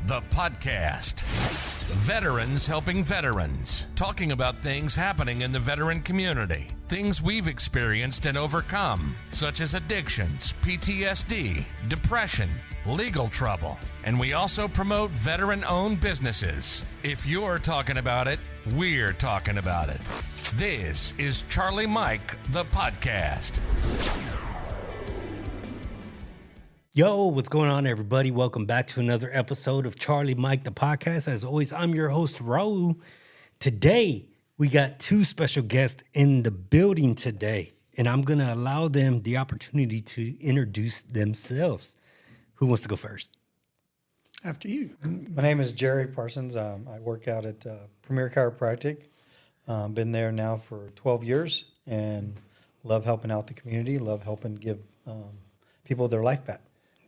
the podcast. Veterans helping veterans, talking about things happening in the veteran community, things we've experienced and overcome, such as addictions, PTSD, depression, legal trouble, and we also promote veteran-owned businesses. If you're talking about it, we're talking about it. This is Charlie Mike, the podcast. Yo, what's going on, everybody? Welcome back to another episode of Charlie Mike, the podcast. As always, I'm your host, Raul. Today, we got two special guests in the building today, and I'm going to allow them the opportunity to introduce themselves. Who wants to go first? After you. My name is Jerry Parsons. I work out at Premier Chiropractic. Been there now for 12 years and love helping out the community, love helping give people their life back.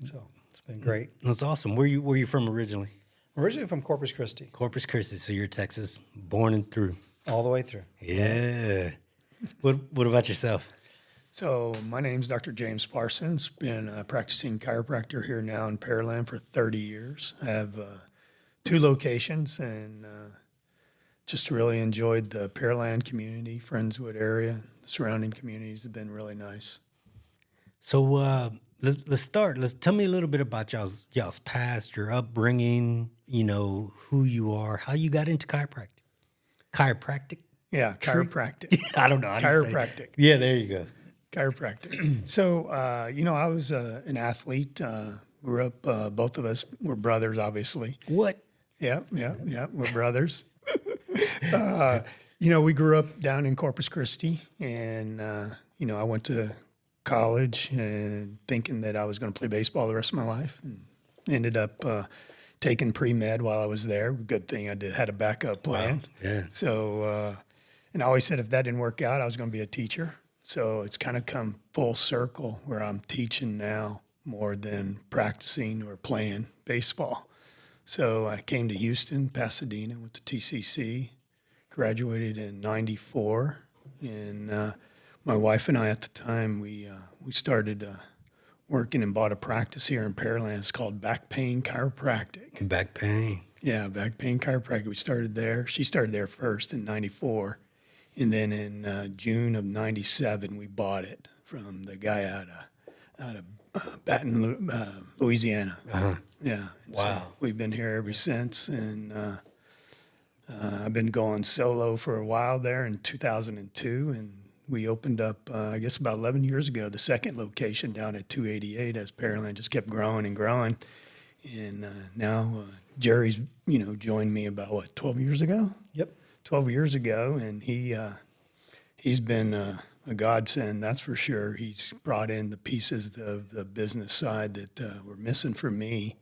So it's been great. That's awesome. Where you from originally? Originally from Corpus Christi. Corpus Christi, so you're Texas, born and through. All the way through. Yeah. What about yourself? So my name's Dr. James Parsons. Been a practicing chiropractor here now in Pearland for 30 years. I have two locations and just really enjoyed the Pearland community, Friendswood area. The surrounding communities have been really nice. So let's start. Tell me a little bit about y'all's past, your upbringing, who you are, how you got into chiropractic. Chiropractic? Yeah, chiropractic. I don't know how to say Chiropractic. it. Yeah, there you go. Chiropractic. So, I was an athlete. Grew up, both of us were brothers, obviously. What? Yeah, we're brothers. We grew up down in Corpus Christi, and, I went to college and thinking that I was going to play baseball the rest of my life, and ended up taking pre-med while I was there. Good thing I had a backup plan. Wow. Yeah. So, and I always said if that didn't work out, I was going to be a teacher. So it's kind of come full circle where I'm teaching now more than practicing or playing baseball. So I came to Houston, Pasadena, went to TCC, graduated in '94, and my wife and I at the time, we started working and bought a practice here in Pearland. It's called Back Pain Chiropractic. Back pain. Yeah, Back Pain Chiropractic. We started there. She started there first in '94. And then in June of '97, we bought it from the guy out of Baton, Louisiana. Uh-huh. Yeah. Wow. So we've been here ever since, and I've been going solo for a while there in 2002, and we opened up, I guess about 11 years ago, the second location down at 288 as Pearland just kept growing and growing. And now Jerry's, joined me about, 12 years ago? Yep. 12 years ago, and he's been a godsend, that's for sure. He's brought in the pieces of the business side that were missing for me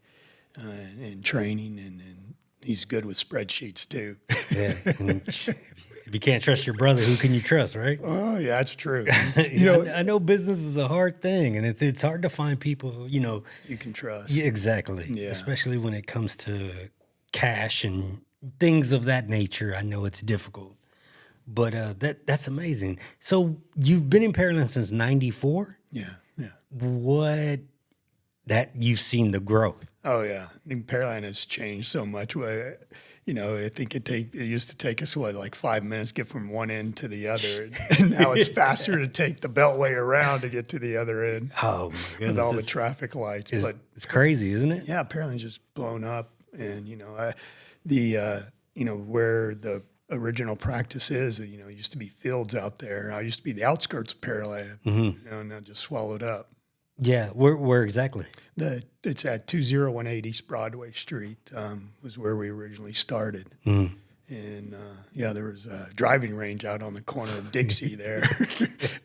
in training, and he's good with spreadsheets too. Yeah. And if you can't trust your brother, who can you trust, right? Oh, yeah, that's true. I know business is a hard thing, and it's hard to find people, you can trust. Yeah, exactly. Yeah. Especially when it comes to cash and things of that nature. I know it's difficult, but that's amazing. So you've been in Pearland since '94. Yeah. What that you've seen the growth? Oh yeah, I think Pearland has changed so much. I think it used to take us like 5 minutes to get from one end to the other, and now it's faster to take the Beltway around to get to the other end. Oh my goodness! With all the traffic lights, but it's crazy, isn't it? yeah, Pearland's just blown up, and where the original practice is, it used to be fields out there. I used to be the outskirts of Pearland, and now just swallowed up. Yeah, where exactly? It's at 2018 East Broadway Street, was where we originally started. Mm. And there was a driving range out on the corner of Dixie there.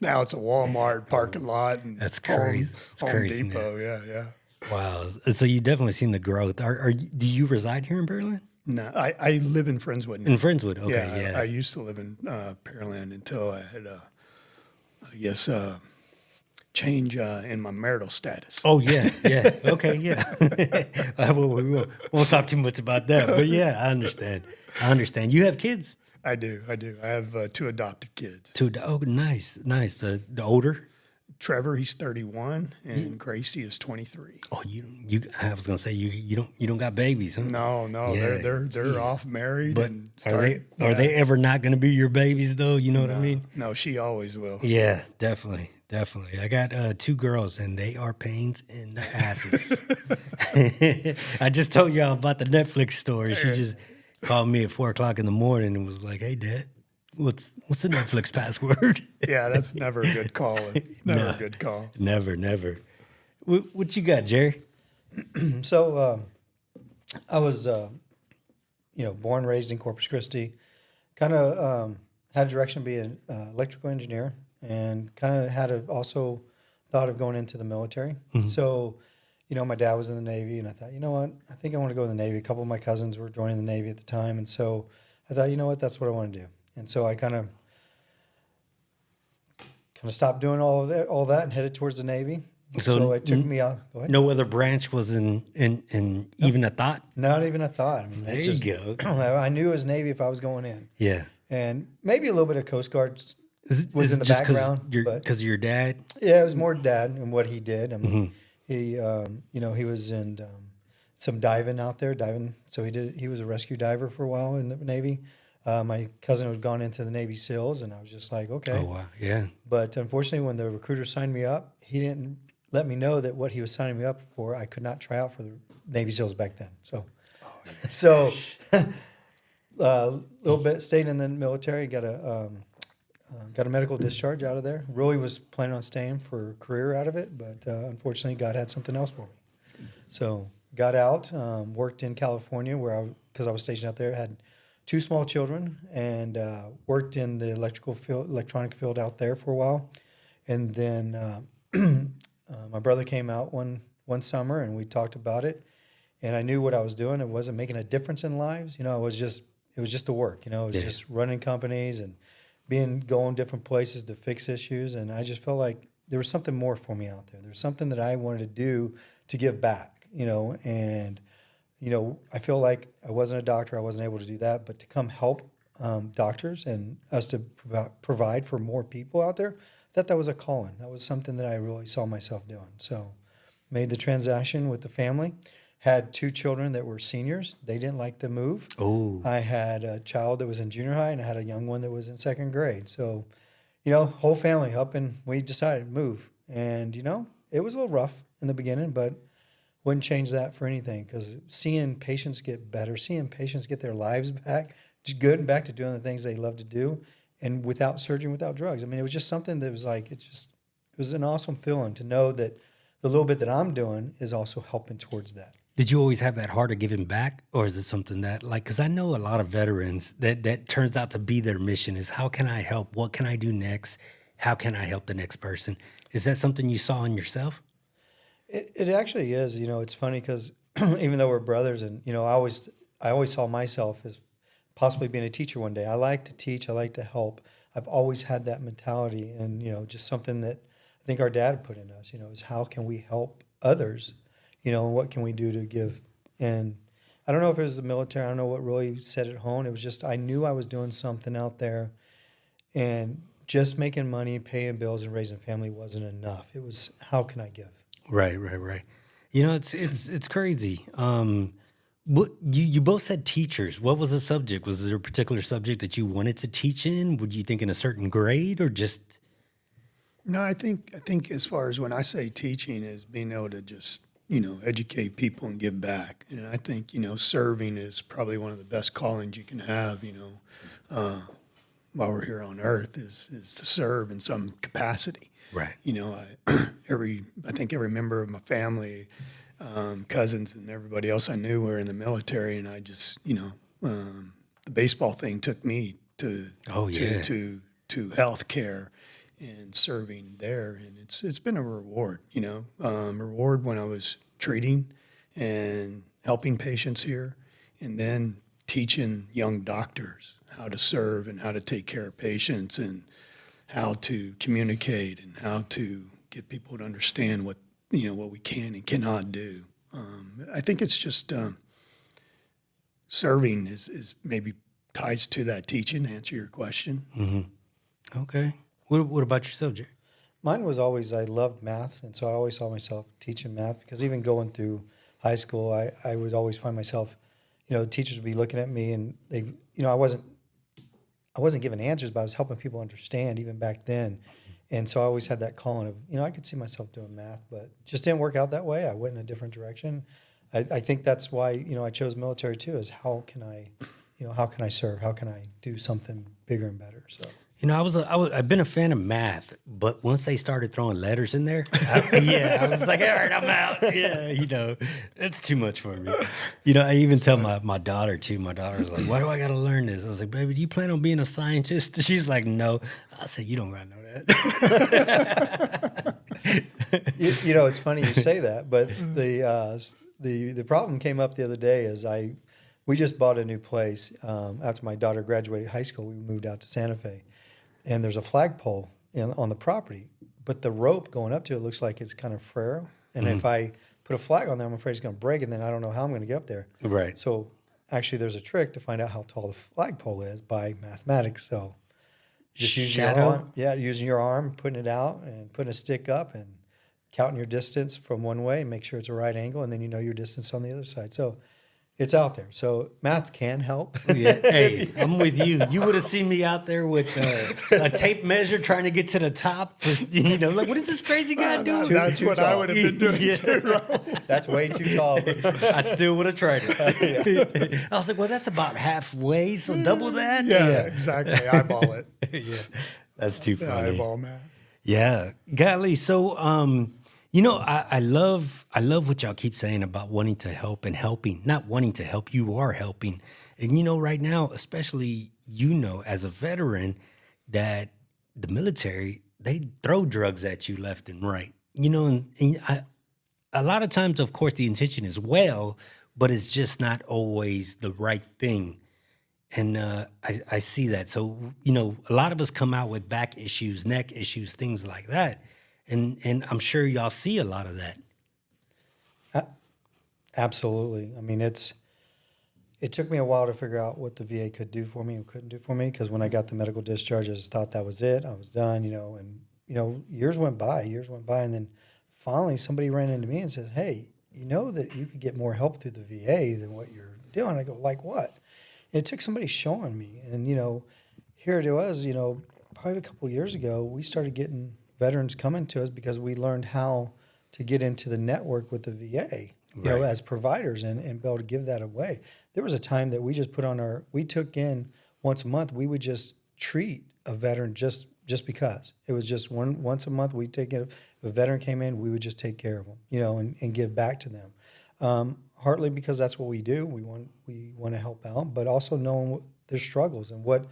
Now it's a Walmart parking lot. And That's crazy. Home Depot, yeah. Wow. So you definitely seen the growth. Do you reside here in Pearland? No, I live in Friendswood now. In Friendswood, okay, yeah. I used to live in Pearland until I had, change in my marital status. Oh, yeah. Okay, yeah. We won't talk too much about that, but yeah, I understand. You have kids? I do. I have two adopted kids. Oh, nice. The older? Trevor, he's 31, and Gracie is 23. Oh, I was gonna say you don't got babies, huh? No, Yeah, they're off married. But and are they ever not gonna be your babies though? You know what I mean? No, she always will. Yeah, definitely. I got 2 girls, and they are pains in the asses. I just told y'all about the Netflix story. She just called me at 4:00 in the morning and was like, "Hey, Dad, what's the Netflix password?" Yeah, that's never a good call. Never a good call. Never. What you got, Jerry? So I was, born, raised in Corpus Christi. Kind of had a direction to be an electrical engineer, and kind of had also thought of going into the military. So, my dad was in the Navy, and I thought, you know what, I think I want to go in the Navy. A couple of my cousins were joining the Navy at the time, and so I thought, you know what, that's what I want to do. And so I kind of stopped doing all that and headed towards the Navy. So it took me out. Go ahead. No other branch was in even a thought. Not even a thought. I mean, There you go. I knew it was Navy if I was going in, Yeah. and maybe a little bit of Coast Guard Is was in the just background. but because of your dad? yeah, it was more dad and what he did. I mean, he was in some diving out there, So he was a rescue diver for a while in the Navy. My cousin had gone into the Navy SEALs, and I was just like, okay. Oh wow, yeah. But unfortunately, when the recruiter signed me up, he didn't let me know that what he was signing me up for, I could not try out for the Navy SEALs back then. So, a little bit stayed in the military, got a medical discharge out of there. Really was planning on staying for a career out of it, but unfortunately, God had something else for me. So, got out, worked in California because I was stationed out there, had 2 small children, and worked in the electronic field out there for a while. And then my brother came out one summer, and we talked about it. And I knew what I was doing. It wasn't making a difference in lives. It was just the work. It was just running companies and going different places to fix issues. And I just felt like there was something more for me out there. There was something that I wanted to do to give back. And I feel like I wasn't a doctor. I wasn't able to do that, but to come help doctors and us to provide for more people out there, that was a calling. That was something that I really saw myself doing. So made the transaction with the family, had 2 children that were seniors. They didn't like the move. Oh. I had a child that was in junior high, and I had a young one that was in 2nd grade. So, whole family up, and we decided to move. And, it was a little rough in the beginning, but wouldn't change that for anything, because seeing patients get better, seeing patients get their lives back, just good and back to doing the things they love to do, and without surgery, without drugs. I mean, it was just something that was like, it was an awesome feeling to know that the little bit that I'm doing is also helping towards that. Did you always have that heart of giving back, or is it something that, because I know a lot of veterans that turns out to be their mission is, how can I help? What can I do next? How can I help the next person? Is that something you saw in yourself? It actually is. It's funny because even though we're brothers, and I always saw myself as possibly being a teacher one day. I like to teach. I like to help. I've always had that mentality, and just something that I think our dad put in us. Is how can we help others? And what can we do to give? And I don't know if it was the military. I don't know what really set it home. It was just I knew I was doing something out there, and just making money, paying bills, and raising a family wasn't enough. It was, how can I give? Right. It's crazy. What you both said teachers. What was the subject? Was there a particular subject that you wanted to teach in? Would you think in a certain grade, or just? No, I think as far as when I say teaching is being able to just, educate people and give back. And I think, serving is probably one of the best callings you can have, while we're here on earth is to serve in some capacity. Right. I think every member of my family, cousins and everybody else I knew were in the military, and I just, the baseball thing took me to healthcare and serving there, and it's been a reward, reward when I was treating and helping patients here, and then teaching young doctors how to serve and how to take care of patients and how to communicate and how to get people to understand what we can and cannot do. I think it's just serving is maybe ties to that teaching, to answer your question. Mm-hmm. Okay. What about yourself, Jerry? Mine was always, I loved math. And so I always saw myself teaching math, because even going through high school, I would always find myself, the teachers would be looking at me, and they, I wasn't giving answers, but I was helping people understand even back then. And so I always had that calling of, I could see myself doing math, but just didn't work out that way. I went in a different direction. I think that's why, I chose military too, is how can I serve? How can I do something bigger and better? So. I've been a fan of math, but once they started throwing letters in there, I was like, all right, I'm out. Yeah, it's too much for me. I even tell my daughter too. My daughter's like, why do I got to learn this? I was like, baby, do you plan on being a scientist? She's like, no. I said, you don't gotta know that. It's funny you say that, but the problem came up the other day is we just bought a new place. After my daughter graduated high school, we moved out to Santa Fe. And there's a flagpole on the property, but the rope going up to it looks like it's kind of frail. And if I put a flag on there, I'm afraid it's going to break, and then I don't know how I'm going to get up there. Right. So actually, there's a trick to find out how tall the flagpole is by mathematics. So just using your arm, using your arm, putting it out, and putting a stick up, and counting your distance from one way, and make sure it's a right angle, and then your distance on the other side. So it's out there. So math can help. Yeah. Hey, I'm with you. You would have seen me out there with a tape measure trying to get to the top. Like, what is this crazy guy doing? That's what I would have been doing too. That's way too tall. I still would have tried it. I was like, well, that's about halfway, so double that. Yeah, exactly. Eyeball it. Yeah, that's too funny. Eyeball math. Yeah, golly. So, I love what y'all keep saying about wanting to help and helping. Not wanting to help, you are helping. And right now, especially as a veteran, that the military, they throw drugs at you left and right. A lot of times, of course, the intention is well, but it's just not always the right thing. And I see that. So, a lot of us come out with back issues, neck issues, things like that. And I'm sure y'all see a lot of that. Absolutely. I mean, it took me a while to figure out what the VA could do for me and couldn't do for me, because when I got the medical discharge, I just thought that was it. I was done, and years went by, and then finally somebody ran into me and said, hey, that you could get more help through the VA than what you're doing. I go, like what? And it took somebody showing me. And, here it was, probably a couple of years ago, we started getting veterans coming to us because we learned how to get into the network with the VA, as providers, and be able to give that away. There was a time that we just we took in once a month, we would just treat a veteran just because. It was just once a month we'd take it. If a veteran came in, we would just take care of them, and give back to them. Partly because that's what we do. We want to help out, but also knowing their struggles and what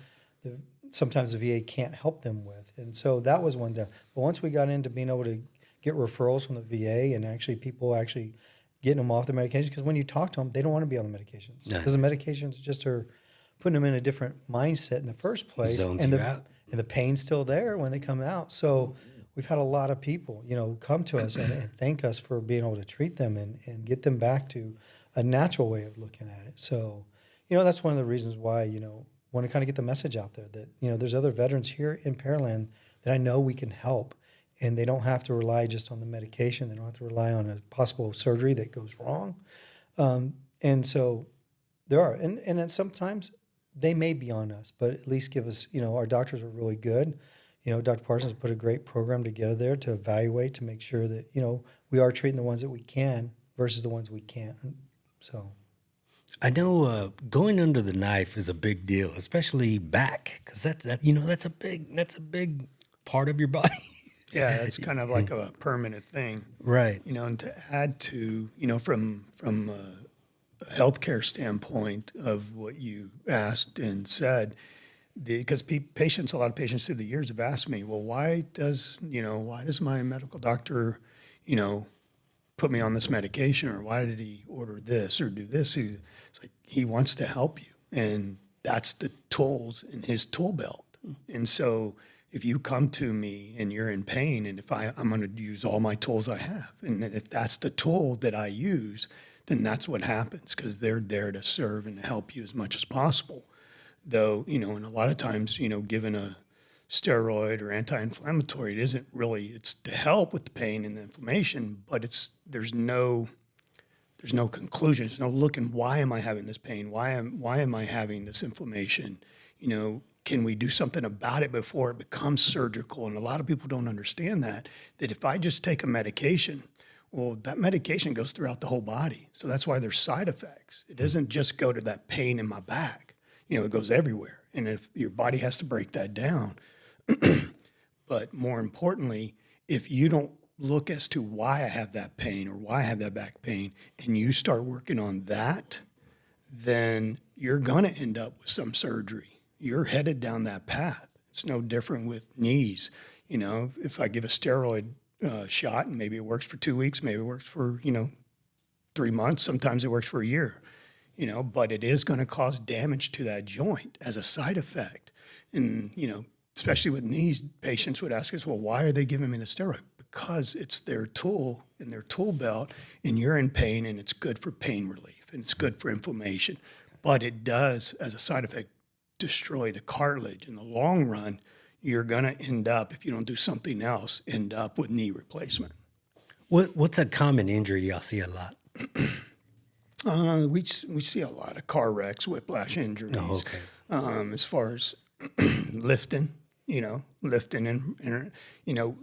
sometimes the VA can't help them with. And so that was one thing. But once we got into being able to get referrals from the VA and people getting them off their medications, because when you talk to them, they don't want to be on the medications. Because the medications just are putting them in a different mindset in the first place. And the pain's still there when they come out. So we've had a lot of people, come to us and thank us for being able to treat them and get them back to a natural way of looking at it. So, that's one of the reasons why, want to kind of get the message out there that, there's other veterans here in Pearland that I know we can help, and they don't have to rely just on the medication. They don't have to rely on a possible surgery that goes wrong. And so there are, and then sometimes they may be on us, but at least give us, our doctors are really good. Dr. Parsons put a great program together there to evaluate, to make sure that, we are treating the ones that we can versus the ones we can't. So I know going under the knife is a big deal, especially back, because that's a big part of your body. Yeah, it's kind of like a permanent thing, right? And to add to, from a healthcare standpoint of what you asked and said, because a lot of patients through the years have asked me, well, why does my medical doctor, put me on this medication, or why did he order this or do this? It's like he wants to help you, and that's the tools in his tool belt. And so if you come to me and you're in pain, and if I'm going to use all my tools I have, and if that's the tool that I use, then that's what happens, because they're there to serve and help you as much as possible. Though, and a lot of times, given steroid or anti-inflammatory. It isn't really, it's to help with the pain and the inflammation, but there's no conclusion. There's no looking, why am I having this pain? Why am I having this inflammation? You know, can we do something about it before it becomes surgical? And a lot of people don't understand that if I just take a medication, well, that medication goes throughout the whole body. So that's why there's side effects. It doesn't just go to that pain in my back. You know, it goes everywhere. And if your body has to break that down, but more importantly, if you don't look as to why I have that pain or why I have that back pain, and you start working on that, then you're going to end up with some surgery. You're headed down that path. It's no different with knees. You know, if I give a steroid shot and maybe it works for 2 weeks, maybe it works for, 3 months, sometimes it works for a year, but it is going to cause damage to that joint as a side effect. And, especially with knees, patients would ask us, well, why are they giving me the steroid? Because it's their tool in their tool belt, and you're in pain, and it's good for pain relief, and it's good for inflammation. But it does, as a side effect, destroy the cartilage. In the long run, you're going to end up, if you don't do something else, end up with knee replacement. What's a common injury y'all see a lot? We see a lot of car wrecks, whiplash injuries. Oh, okay. As far as lifting and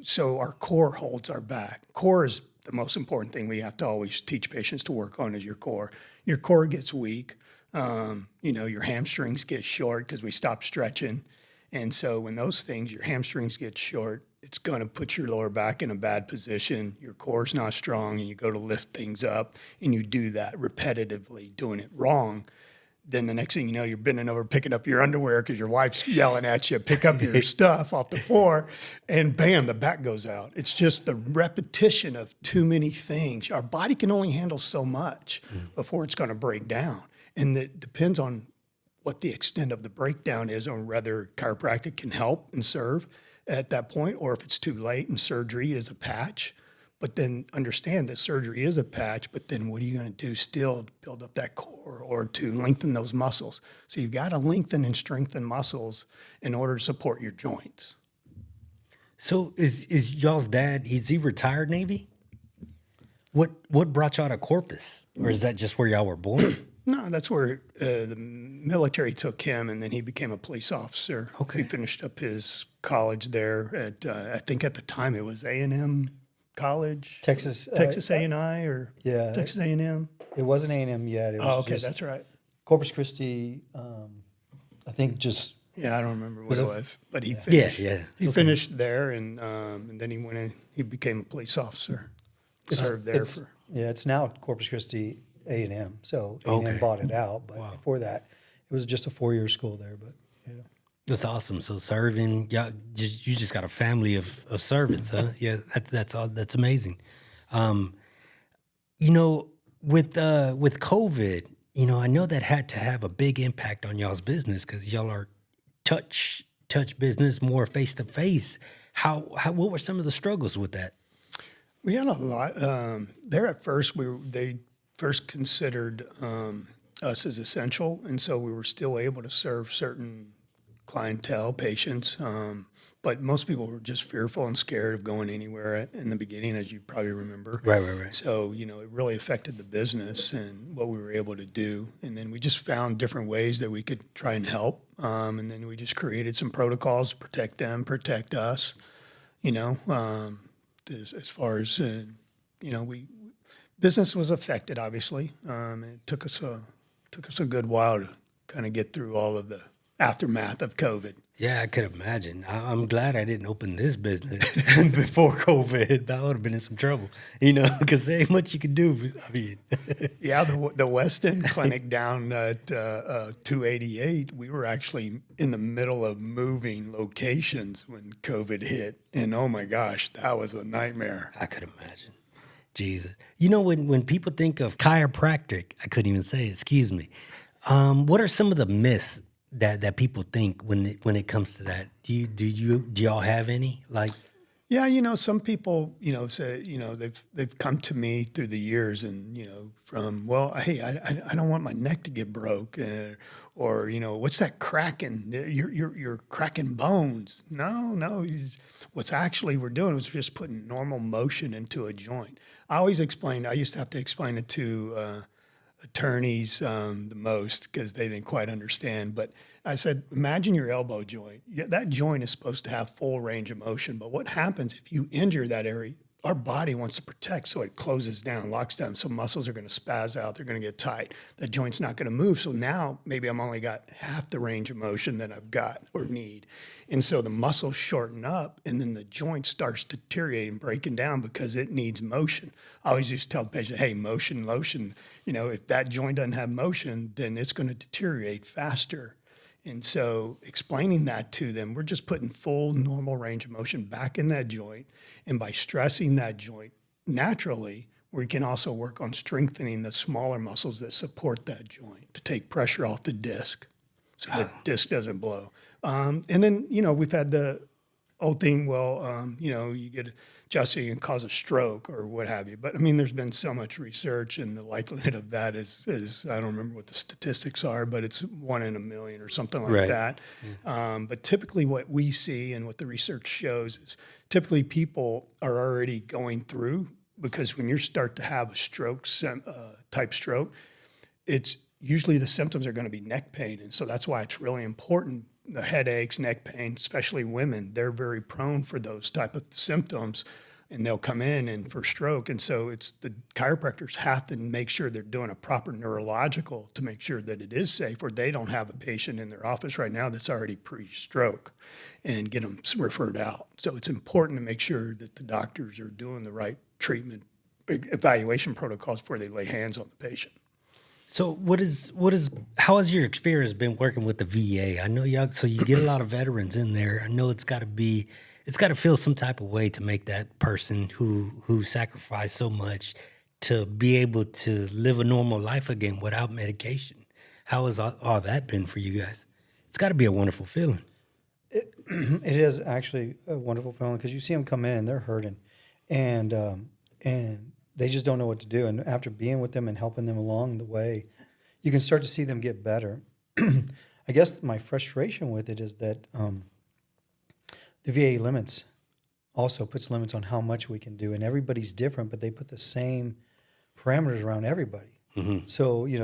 so our core holds our back. Core is the most important thing we have to always teach patients to work on is your core. Your core gets weak. Your hamstrings get short because we stop stretching. And so when those things, your hamstrings get short, it's going to put your lower back in a bad position. Your core's not strong, and you go to lift things up, and you do that repetitively, doing it wrong. Then the next thing you know, you're bending over, picking up your underwear because your wife's yelling at you, pick up your stuff off the floor, and bam, the back goes out. It's just the repetition of too many things. Our body can only handle so much before it's going to break down. And it depends on what the extent of the breakdown is on whether chiropractic can help and serve at that point, or if it's too late and surgery is a patch. But then understand that surgery is a patch, but then what are you going to do still to build up that core or to lengthen those muscles? So you've got to lengthen and strengthen muscles in order to support your joints. So is y'all's dad, is he retired Navy? What brought y'all to Corpus? Or is that just where y'all were born? No, that's where the military took him, and then he became a police officer. Okay. He finished up his college there at, I think at the time it was A&M College. Texas A&I or yeah, Texas A&M. It wasn't A&M yet. It was Okay, just that's right. Corpus Christi. I think just Yeah, I don't remember what it was, but he Yeah, finished. yeah. He finished there, and then he went in. He became a police officer. Served there for. Yeah, it's now Corpus Christi A&M. So A&M Okay. bought it out, but before that, it was just a 4-year school there. But yeah, That's awesome. So serving, you just got a family of servants, huh? Yeah, that's all. That's amazing. With COVID, I know that had to have a big impact on y'all's business because y'all are touch business, more face to face. What were some of the struggles with that? We had a lot there at first. They first considered us as essential, and so we were still able to serve certain clientele, patients, but most people were just fearful and scared of going anywhere in the beginning, as you probably remember. Right. So, it really affected the business and what we were able to do. And then we just found different ways that we could try and help. And then we just created some protocols to protect them, protect us, as far as, business was affected, obviously. It took us a good while to kind of get through all of the aftermath of COVID. Yeah, I could imagine. I'm glad I didn't open this business before COVID. I would have been in some trouble, because there ain't much you can do. I mean, yeah, the West End clinic down at 288, we were actually in the middle of moving locations when COVID hit. And oh my gosh, that was a nightmare. I could imagine. Jesus. When people think of chiropractic, I couldn't even say it, excuse me. What are some of the myths that people think when it comes to that? Do y'all have any? Yeah, some people, say, they've come to me through the years and, from, well, hey, I don't want my neck to get broke, or, what's that cracking? You're cracking bones. No. What's actually we're doing is just putting normal motion into a joint. I used to have to explain it to attorneys the most because they didn't quite understand. But I said, imagine your elbow joint. Yeah, that joint is supposed to have full range of motion. But what happens if you injure that area? Our body wants to protect, so it closes down, locks down. So muscles are going to spaz out. They're going to get tight. That joint's not going to move. So now maybe I'm only got half the range of motion that I've got or need. And so the muscles shorten up, and then the joint starts deteriorating, breaking down because it needs motion. I always used to tell the patient, hey, motion. If that joint doesn't have motion, then it's going to deteriorate faster. And so explaining that to them, we're just putting full normal range of motion back in that joint. And by stressing that joint naturally, we can also work on strengthening the smaller muscles that support that joint to take pressure off the disc so the disc doesn't blow. And then, we've had the old thing, you get adjusted and cause a stroke or what have you. But there's been so much research, and the likelihood of that is I don't remember what the statistics are, but it's 1 in a million or something like that. But typically what we see and what the research shows is typically people are already going through, because when you start to have a stroke, type stroke, it's usually the symptoms are going to be neck pain. And so that's why it's really important. The headaches, neck pain, especially women, they're very prone for those type of symptoms, and they'll come in and for stroke. And so it's the chiropractors have to make sure they're doing a proper neurological to make sure that it is safe, or they don't have a patient in their office right now that's already pre-stroke and get them referred out. So it's important to make sure that the doctors are doing the right treatment evaluation protocols before they lay hands on the patient. So how has your experience been working with the VA? I know you get a lot of veterans in there. I know it's got to feel some type of way to make that person who sacrificed so much to be able to live a normal life again without medication. How has all that been for you guys? It's got to be a wonderful feeling. It is actually a wonderful feeling because you see them come in and they're hurting, and they just don't know what to do. And after being with them and helping them along the way, you can start to see them get better. I guess my frustration with it is that the VA also puts limits on how much we can do. And everybody's different, but they put the same parameters around everybody. Mm-hmm. So, you're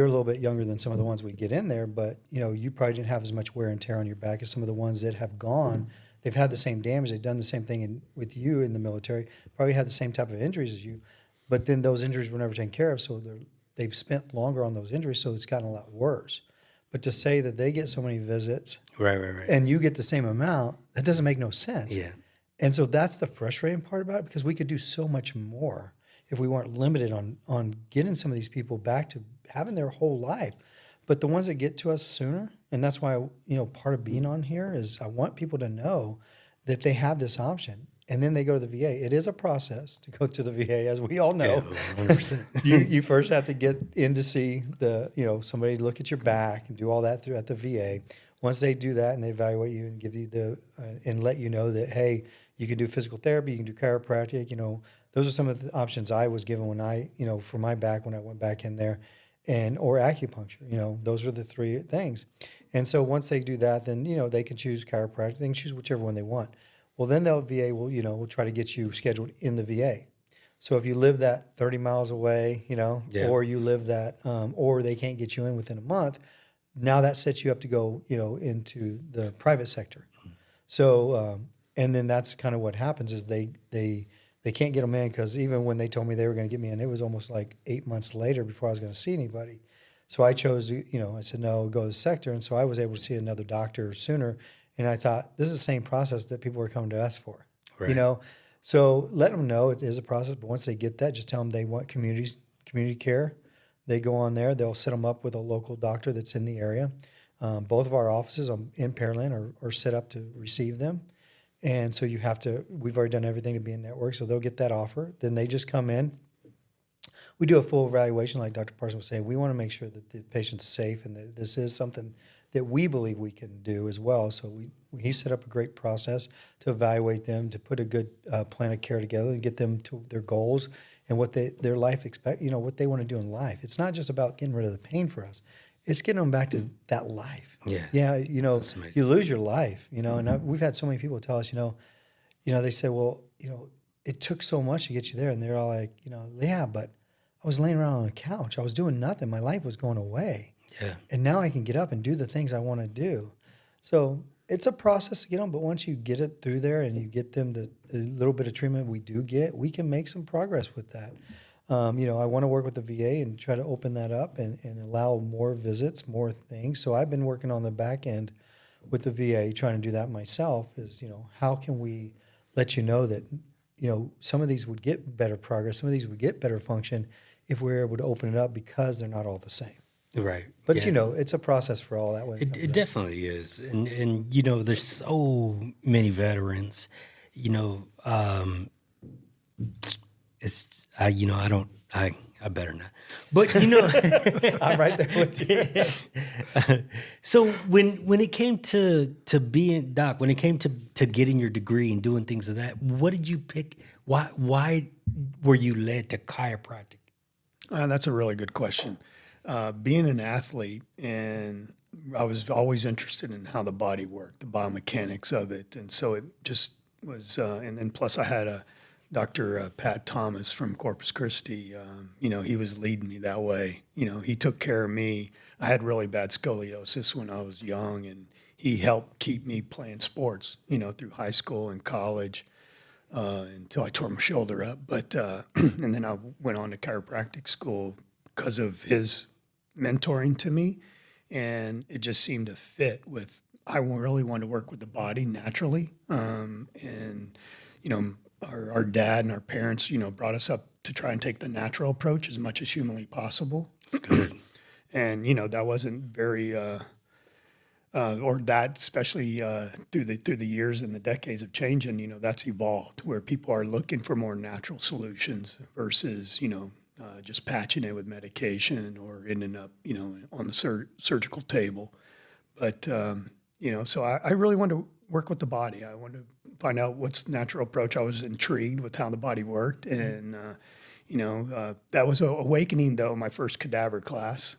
a little bit younger than some of the ones we get in there, but, you probably didn't have as much wear and tear on your back as some of the ones that have gone. Mm-hmm. They've had the same damage. They've done the same thing with you in the military, probably had the same type of injuries as you, but then those injuries were never taken care of, so they've spent longer on those injuries, so it's gotten a lot worse. But to say that they get so many visits right. and you get the same amount, that doesn't make no sense. Yeah. And so that's the frustrating part about it, because we could do so much more if we weren't limited on getting some of these people back to having their whole life. But the ones that get to us sooner, and that's why, part of being on here is I want people to know that they have this option. And then they go to the VA. It is a process to go to the VA, as we all know. Yeah, 100%. you first have to get in to see somebody look at your back and do all that at the VA. Once they do that and they evaluate you and give you and let you know that, hey, you can do physical therapy, you can do chiropractic, those are some of the options I was given when I, for my back, when I went back in there. Or acupuncture, those are the three things. And so once they do that, then, they can choose chiropractic. They can choose whichever one they want. Well, then the VA will try to get you scheduled in the VA. So if you live that 30 miles away, or you live that, or they can't get you in within a month, now that sets you up to go, into the private sector. So, and then that's kind of what happens is they can't get them in, because even when they told me they were going to get me in, it was almost like 8 months later before I was going to see anybody. So I chose, I said, no, go to the sector. And so I was able to see another doctor sooner. And I thought, this is the same process that people were coming to us for, right. So let them know it is a process. But once they get that, just tell them they want community care. They go on there. They'll set them up with a local doctor that's in the area. Both of our offices in Pearland are set up to receive them. And so we've already done everything to be in network, so they'll get that offer. Then they just come in. We do a full evaluation, like Dr. Parsons was saying. We want to make sure that the patient's safe and that this is something that we believe we can do as well. So he set up a great process to evaluate them, to put a good plan of care together and get them to their goals and what their life expect, what they want to do in life. It's not just about getting rid of the pain for us. It's getting them back to that life. Yeah. Yeah. You lose your life, and we've had so many people tell us, they say, well, it took so much to get you there. And they're all like, yeah, but I was laying around on the couch. I was doing nothing. My life was going away. Yeah. And now I can get up and do the things I want to do. So it's a process to get them, but once you get it through there and you get them the little bit of treatment we can make some progress with that. I want to work with the VA and try to open that up and allow more visits, more things. So I've been working on the back end with the VA, trying to do that myself, is, how can we let you know that, some of these would get better progress, some of these would get better function if we're able to open it up, because they're not all the same. Right. But, it's a process for all that. It definitely is. And there's so many veterans, it's, I better not. But, I'm right there with you. So when it came to being doc, when it came to getting your degree and doing things of that, what did you pick? Why were you led to chiropractic? That's a really good question. Being an athlete, and I was always interested in how the body worked, the biomechanics of it. And so it just was, and then plus I had Dr. Pat Thomas from Corpus Christi. He was leading me that way. He took care of me. I had really bad scoliosis when I was young, and he helped keep me playing sports, through high school and college. Until I tore my shoulder up. But and then I went on to chiropractic school because of his mentoring to me, and it just seemed to fit with. I really wanted to work with the body naturally, and our dad and our parents, brought us up to try and take the natural approach as much as humanly possible. And that wasn't very. Or that, especially through the years and the decades of changing, that's evolved, where people are looking for more natural solutions versus, just patching it with medication or ending up, on the surgical table. But, so I really wanted to work with the body. I wanted to find out what's the natural approach. I was intrigued with how the body worked. And, that was an awakening, though, my first cadaver class.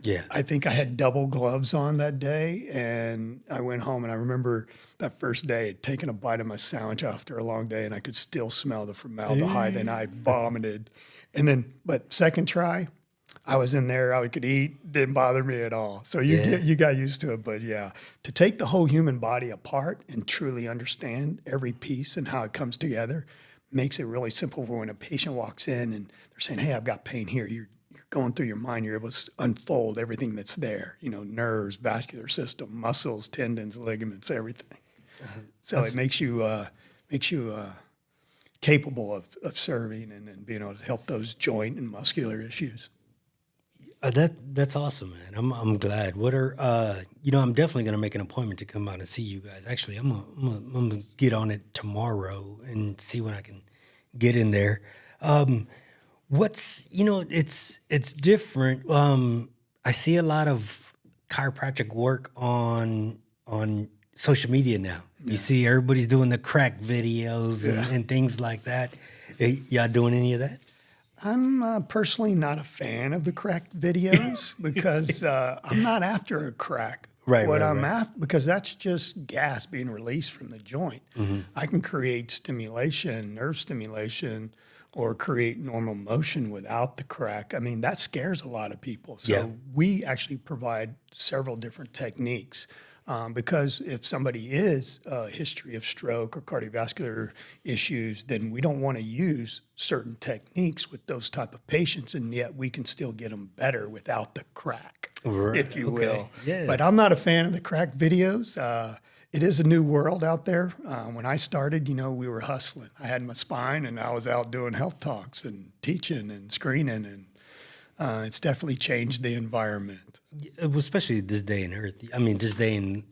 Yeah, I think I had double gloves on that day, and I went home, and I remember that first day taking a bite of my sandwich after a long day, and I could still smell the formaldehyde, and I vomited. And then, but second try, I was in there, I could eat, didn't bother me at all. So you got used to it, but yeah, to take the whole human body apart and truly understand every piece and how it comes together makes it really simple for when a patient walks in and they're saying, hey, I've got pain here. You're going through your mind, you're able to unfold everything that's there, nerves, vascular system, muscles, tendons, ligaments, everything. So it makes you capable of serving and being able to help those joint and muscular issues. That's awesome, man. I'm glad. What are I'm definitely gonna make an appointment to come out and see you guys. Actually, I'm gonna get on it tomorrow and see when I can get in there. It's different. I see a lot of chiropractic work on social media now. Yeah. You see everybody's doing the crack videos and things like that. Y'all doing any of that? I'm personally not a fan of the crack videos because I'm not after a crack. Right. After, because that's just gas being released from the joint. Mm-hmm. I can create stimulation, nerve stimulation, or create normal motion without the crack. I mean, that scares a lot of people. So we actually provide several different techniques. Because if somebody is a history of stroke or cardiovascular issues, then we don't want to use certain techniques with those type of patients, and yet we can still get them better without the crack, if you will. Yeah. But I'm not a fan of the crack videos. It is a new world out there. When I started, we were hustling. I had my spine, and I was out doing health talks and teaching and screening, and it's definitely changed the environment. Especially this day and earth. I mean, this day and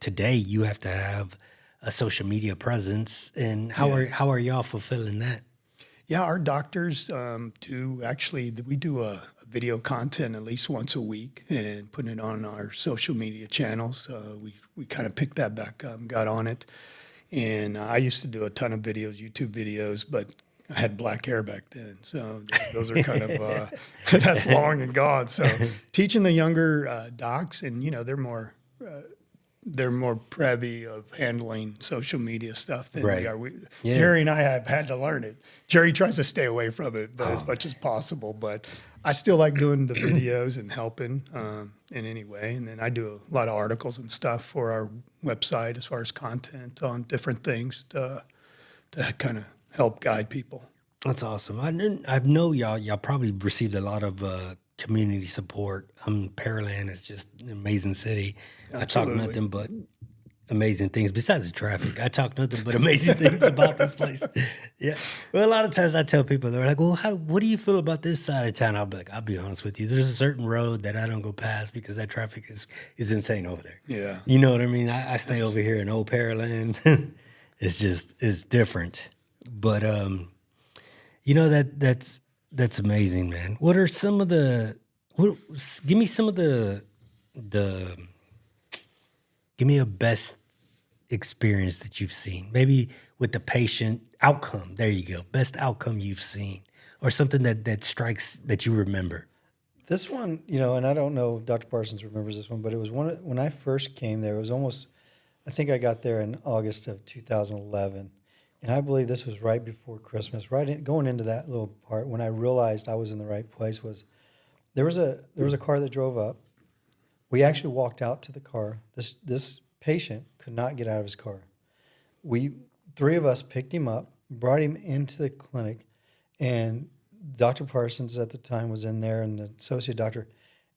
today you have to have a social media presence. And how are y'all fulfilling that? Yeah, our doctors do actually. We do a video content at least once a week and putting it on our social media channels. We kind of picked that back up and got on it. And I used to do a ton of videos, YouTube videos, but I had black hair back then. So those are kind of, that's long and gone. So teaching the younger docs, and, they're more privy of handling social media stuff than we are. Jerry and I have had to learn it. Jerry tries to stay away from it, but as much as possible. But I still like doing the videos and helping in any way. And then I do a lot of articles and stuff for our website as far as content on different things to kind of help guide people. That's awesome. I know y'all probably received a lot of community support. Pearland is just an amazing city. Absolutely. I talk nothing but amazing things besides the traffic. I talk nothing but amazing things about this place. Yeah. Well, a lot of times I tell people, they're like, well, what do you feel about this side of town? I'll be like, I'll be honest with you. There's a certain road that I don't go past because that traffic is insane over there. Yeah. You know what I mean? I stay over here in Old Pearland. It's different. But, that's amazing, man. What are some of give me some of give me a best experience that you've seen, maybe with the patient outcome. There you go. Best outcome you've seen, or something that strikes that you remember. This one, and I don't know if Dr. Parsons remembers this one, but it was when I first came there, it was almost, I think I got there in August of 2011. And I believe this was right before Christmas, going into that little part when I realized I was in the right place. Was there was a car that drove up. We actually walked out to the car. This patient could not get out of his car. Three of us picked him up, brought him into the clinic, and Dr. Parsons at the time was in there, and the associate doctor,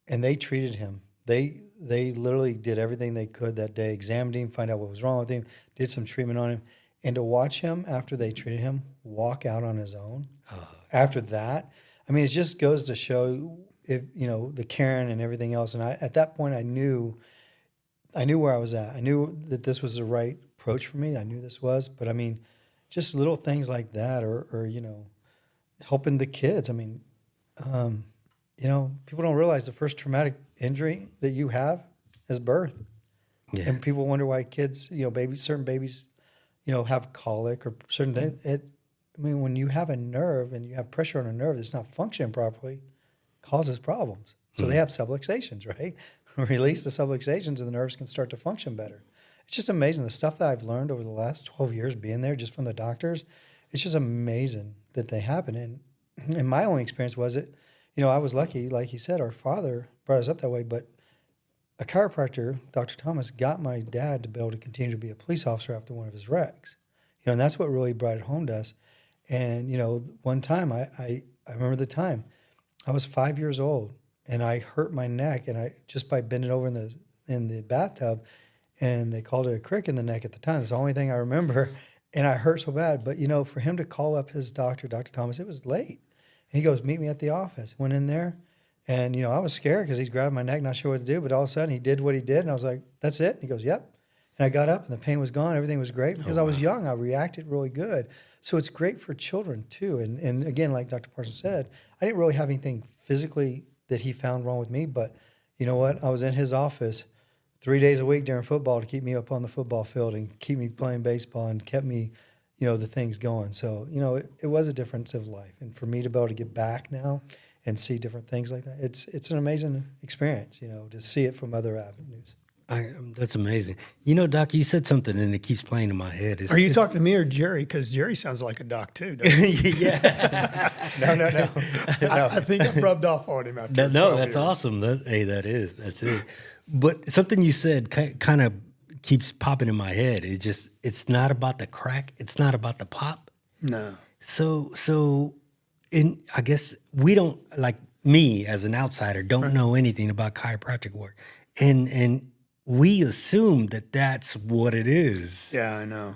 and they treated him. They literally did everything they could that day, examined him, find out what was wrong with him, did some treatment on him. And to watch him, after they treated him, walk out on his own, after that, I mean, it just goes to show, if the caring and everything else. And at that point, I knew where I was at. I knew that this was the right approach for me. I knew this was. But, I mean, just little things like that or helping the kids. I mean, people don't realize the first traumatic injury that you have is birth. Yeah. And people wonder why kids, certain babies, have colic or certain things. When you have a nerve and you have pressure on a nerve that's not functioning properly, causes problems. So they have subluxations, right? Release the subluxations and the nerves can start to function better. It's just amazing. The stuff that I've learned over the last 12 years being there just from the doctors, it's just amazing that they happen. And my only experience was I was lucky, like he said, our father brought us up that way, but a chiropractor, Dr. Thomas, got my dad to be able to continue to be a police officer after one of his wrecks. And that's what really brought it home to us. And, one time, I remember the time, I was 5 years old, and I hurt my neck, and just by bending over in the bathtub, and they called it a crick in the neck at the time. That's the only thing I remember, and I hurt so bad. But, for him to call up his doctor, Dr. Thomas, it was late. And he goes, meet me at the office. Went in there. And, I was scared because he's grabbing my neck, not sure what to do. But all of a sudden, he did what he did. And I was like, that's it? And he goes, yep. And I got up, and the pain was gone. Everything was great. Because I was young, I reacted really good. So it's great for children, too. And again, like Dr. Parsons said, I didn't really have anything physically that he found wrong with me. But you know what? I was in his office 3 days a week during football to keep me up on the football field and keep me playing baseball and kept me, the things going. So, it was a difference of life. And for me to be able to get back now and see different things like that, it's an amazing experience, to see it from other avenues. That's amazing. Doc, you said something and it keeps playing in my head. Are you talking to me or Jerry? Because Jerry sounds like a doc too, doesn't he? Yeah. No. I think I've rubbed off on him after. No, that's awesome. That's it. But something you said kind of keeps popping in my head. It's not about the crack. It's not about the pop. No. So I guess we don't, like me as an outsider, don't know anything about chiropractic work. And we assume that that's what it is. Yeah, I know.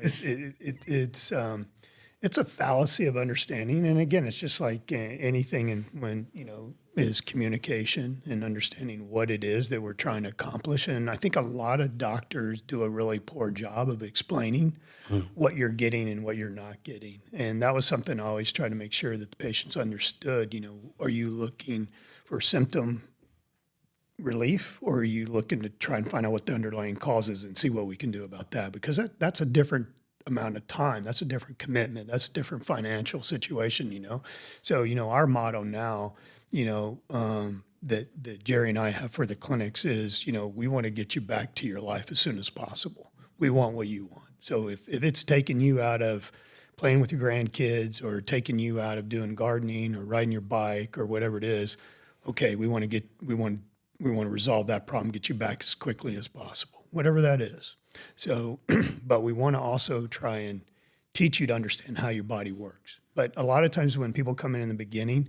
It's a fallacy of understanding. And again, it's just like anything. And when, is communication and understanding what it is that we're trying to accomplish. And I think a lot of doctors do a really poor job of explaining what you're getting and what you're not getting. And that was something I always try to make sure that the patients understood. Are you looking for symptom relief, or are you looking to try and find out what the underlying cause is and see what we can do about that? Because that's a different amount of time. That's a different commitment. That's a different financial situation. So, our motto now, that Jerry and I have for the clinics is, we want to get you back to your life as soon as possible. We want what you want. So if it's taking you out of playing with your grandkids or taking you out of doing gardening or riding your bike or whatever it is, okay, we want to resolve that problem, get you back as quickly as possible, whatever that is. So, but we want to also try and teach you to understand how your body works. But a lot of times when people come in the beginning,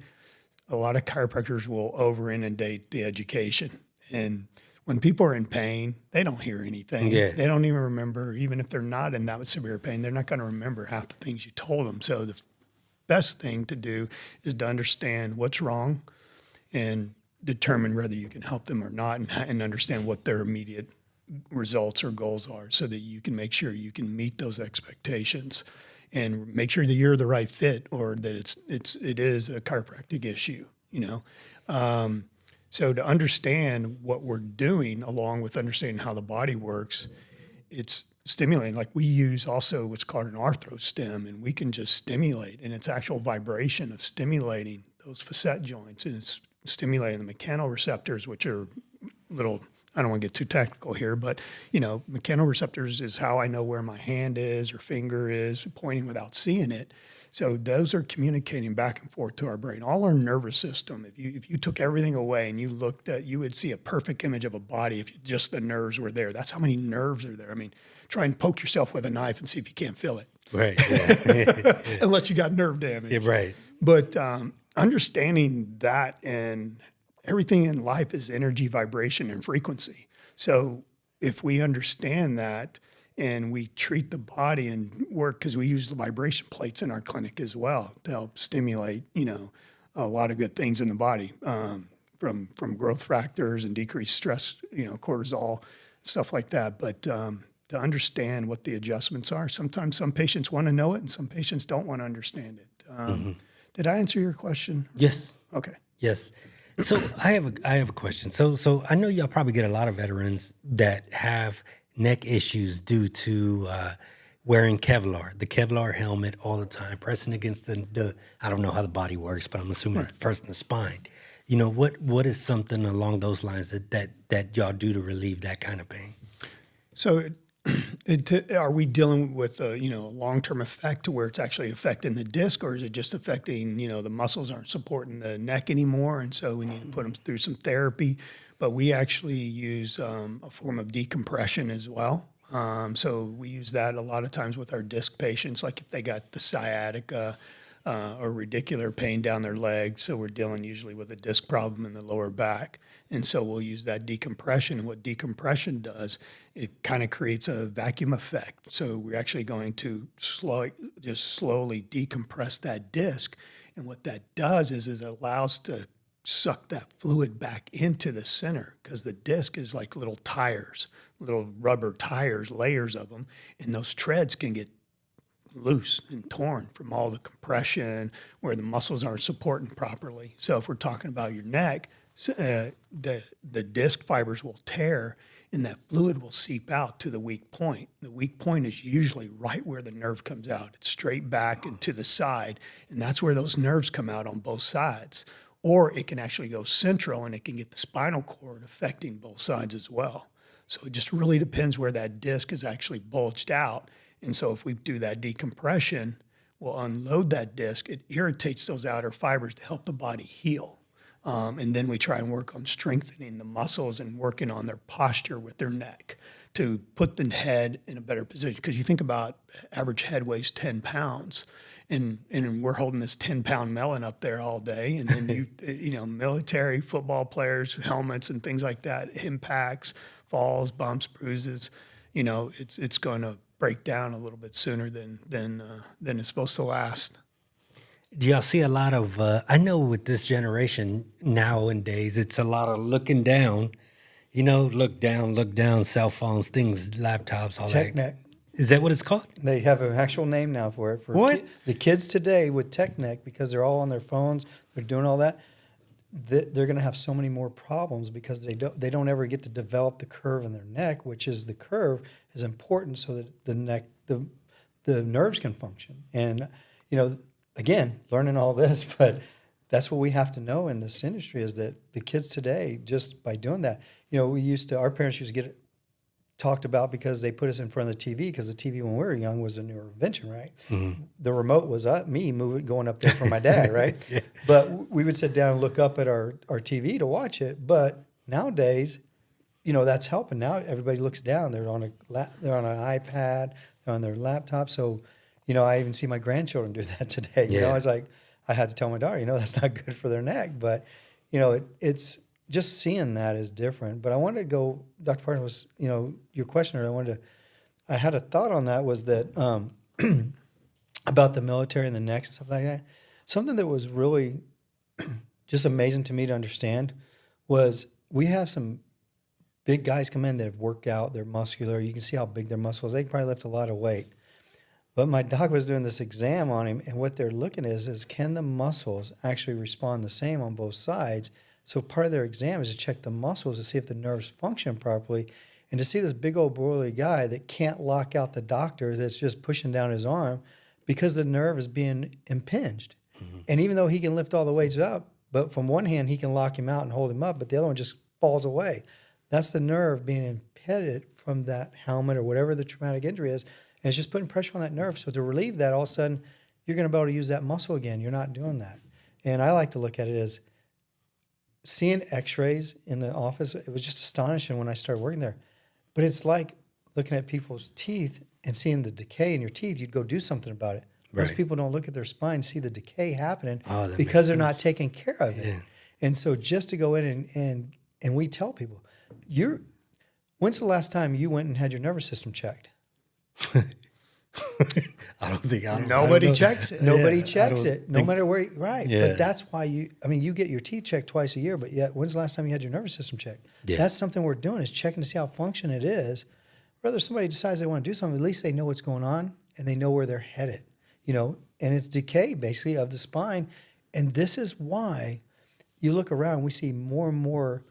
a lot of chiropractors will over inundate the education. And when people are in pain, they don't hear anything. Yeah. They don't even remember, even if they're not in that severe pain, they're not going to remember half the things you told them. So the best thing to do is to understand what's wrong and determine whether you can help them or not, and understand what their immediate results or goals are, so that you can make sure you can meet those expectations and make sure that you're the right fit, or that it is a chiropractic issue. So to understand what we're doing, along with understanding how the body works, it's stimulating. Like, we use also what's called an arthro stim, and we can just stimulate, and it's actual vibration of stimulating those facet joints, and it's stimulating the mechanoreceptors, which are little, I don't want to get too technical here, but, mechanoreceptors is how I know where my hand is or finger is, pointing without seeing it. So those are communicating back and forth to our brain. All our nervous system, if you took everything away and you looked at, you would see a perfect image of a body if just the nerves were there. That's how many nerves are there. I mean, try and poke yourself with a knife and see if you can't feel it. Right. Yeah. Unless you got nerve damage. Yeah, right. But understanding that, and everything in life is energy, vibration, and frequency. So if we understand that and we treat the body and work, because we use the vibration plates in our clinic as well to help stimulate, a lot of good things in the body, from growth factors and decreased stress, cortisol, stuff like that. But to understand what the adjustments are, sometimes some patients want to know it and some patients don't want to understand it. Did I answer your question? Yes. Okay. Yes. So I have a question. So I know y'all probably get a lot of veterans that have neck issues due to wearing Kevlar, the Kevlar helmet all the time, pressing against the I don't know how the body works, but I'm assuming pressing the spine. What is something along those lines that y'all do to relieve that kind of pain? So are we dealing with a long-term effect to where it's actually affecting the disc, or is it just affecting, the muscles aren't supporting the neck anymore, and so we need to put them through some therapy? But we actually use a form of decompression as well. So we use that a lot of times with our disc patients, like if they got the sciatica or radicular pain down their leg. So we're dealing usually with a disc problem in the lower back. And so we'll use that decompression. And what decompression does, it kind of creates a vacuum effect. So we're actually going to slowly decompress that disc. And what that does is it allows to suck that fluid back into the center, because the disc is like little tires, little rubber tires, layers of them. And those treads can get loose and torn from all the compression where the muscles aren't supporting properly. So if we're talking about your neck, the disc fibers will tear and that fluid will seep out to the weak point. The weak point is usually right where the nerve comes out. It's straight back and to the side, and that's where those nerves come out on both sides. Or it can actually go central and it can get the spinal cord affecting both sides as well. So it just really depends where that disc is actually bulged out. And so if we do that decompression, we'll unload that disc. It irritates those outer fibers to help the body heal. And then we try and work on strengthening the muscles and working on their posture with their neck to put the head in a better position. Because you think about average head weighs 10 pounds. And we're holding this 10-pound melon up there all day. And then military, football players, helmets and things like that, impacts, falls, bumps, bruises, it's going to break down a little bit sooner than it's supposed to last. Do y'all see a lot of, I know with this generation nowadays, it's a lot of looking down, look down, cell phones, things, laptops, all Tech that. neck. Is that what it's called? They have an actual name now for it. For What? The kids today with tech neck, because they're all on their phones, they're doing all that. They're going to have so many more problems because they don't ever get to develop the curve in their neck, which is the curve is important so that the nerves can function. And again, learning all this, but that's what we have to know in this industry is that the kids today, just by doing that, our parents used to get talked about because they put us in front of the TV because the TV when we were young was a newer invention, right? Mm-hmm. The remote was me going up there for my dad, right? Yeah. But we would sit down and look up at our TV to watch it. But nowadays, that's helping. Now everybody looks down. They're on an iPad, they're on their laptop. So, I even see my grandchildren do that today. I was like, I had to tell my daughter, that's not good for their neck. But, it's just seeing that is different. But I wanted to go, Dr. Parsons was, your question, I had a thought on that was that about the military and the necks and stuff like that. Something that was really just amazing to me to understand was we have some big guys come in that have worked out, they're muscular. You can see how big their muscles, they can probably lift a lot of weight. But my doc was doing this exam on him, and what they're looking is can the muscles actually respond the same on both sides? So part of their exam is to check the muscles to see if the nerves function properly. And to see this big old burly guy that can't lock out the doctor that's just pushing down his arm because the nerve is being impinged. Mm-hmm. And even though he can lift all the weights up, but from one hand he can lock him out and hold him up, but the other one just falls away. That's the nerve being impeded from that helmet or whatever the traumatic injury is. And it's just putting pressure on that nerve. So to relieve that, all of a sudden, you're going to be able to use that muscle again. You're not doing that. And I like to look at it as seeing x-rays in the office. It was just astonishing when I started working there. But it's like looking at people's teeth and seeing the decay in your teeth. You'd go do something about it. Right. Most people don't look at their spine, see the decay happening because they're not taking care of it. Yeah. And so just to go in and we tell people, when's the last time you went and had your nervous system checked? Nobody checks it. Nobody checks it, no matter where. Right. Yeah. But that's why you get your teeth checked twice a year, but yet when's the last time you had your nervous system checked? Yeah. That's something we're doing is checking to see how functional it is. Whether somebody decides they want to do something, at least they know what's going on and they know where they're headed, and it's decay basically of the spine. And this is why you look around, we see more and more,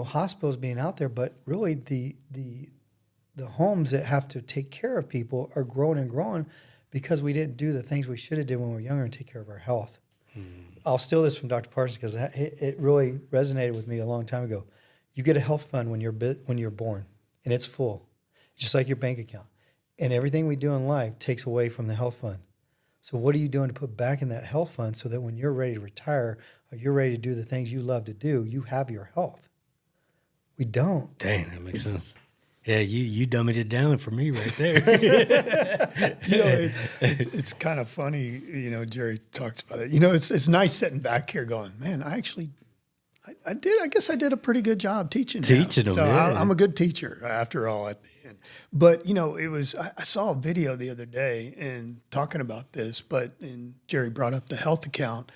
hospitals being out there, but really the homes that have to take care of people are growing and growing because we didn't do the things we should have did when we were younger and take care of our health. I'll steal this from Dr. Parsons because it really resonated with me a long time ago. You get a health fund when you're born, and it's full, just like your bank account. And everything we do in life takes away from the health fund. So what are you doing to put back in that health fund so that when you're ready to retire or you're ready to do the things you love to do, you have your health? We don't. Dang, that makes sense. Yeah, you dummied it down for me right there. It's kind of funny, Jerry talks about it. It's nice sitting back here going, man, I guess I did a pretty good job teaching them. So yeah. I'm a good teacher after all at the end. But, I saw a video the other day and talking about this, and Jerry brought up the health account.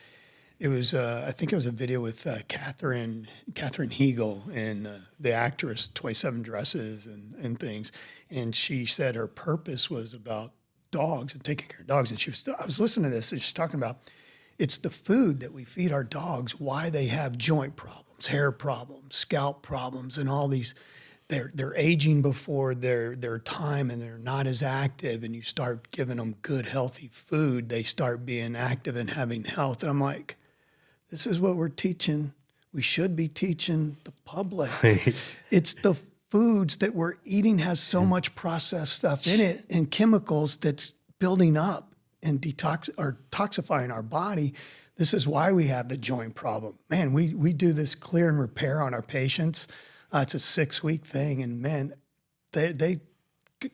It was, I think it was a video with Catherine Hegel and the actress, 27 Dresses and things. And she said her purpose was about dogs and taking care of dogs. And I was listening to this and she's talking about it's the food that we feed our dogs, why they have joint problems, hair problems, scalp problems, and all these. They're aging before their time and they're not as active. And you start giving them good, healthy food, they start being active and having health. And I'm like, this is what we're teaching. We should be teaching the public. It's the foods that we're eating has so much processed stuff in it and chemicals that's building up and toxifying our body. This is why we have the joint problem. Man, we do this clear and repair on our patients. It's a 6-week thing, and man, they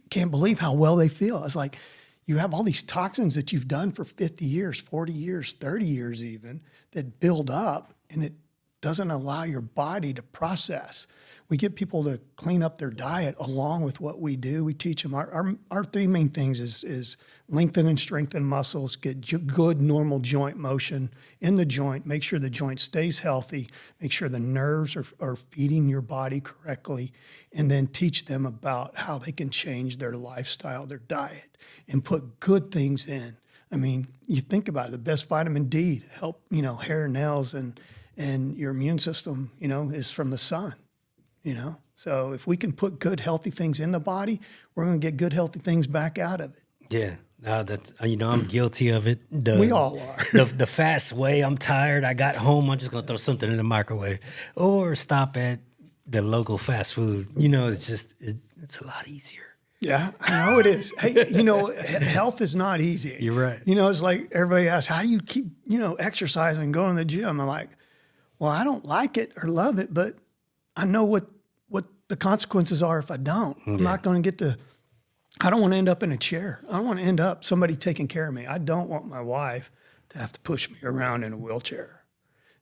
can't believe how well they feel. It's like you have all these toxins that you've done for 50 years, 40 years, 30 years even, that build up, and it doesn't allow your body to process. we get people to clean up their diet along with what we do. We teach them our three main things is lengthen and strengthen muscles, get good normal joint motion in the joint, make sure the joint stays healthy, make sure the nerves are feeding your body correctly, and then teach them about how they can change their lifestyle, their diet, and put good things in. I mean, you think about it, the best vitamin D to help, hair, nails, and your immune system, is from the sun, So if we can put good, healthy things in the body, we're going to get good, healthy things back out of it. Yeah. That's, I'm guilty of it. We all are. the fast way, I'm tired, I got home, I'm just going to throw something in the microwave or stop at the local fast food. It's a lot easier. Yeah, I know it is. Hey, health is not easy. You're right. It's like everybody asks, how do you keep, exercising and going to the gym? I'm like, well, I don't like it or love it, but I know what the consequences are if I don't. I'm not going to I don't want to end up in a chair. I don't want to end up somebody taking care of me. I don't want my wife to have to push me around in a wheelchair.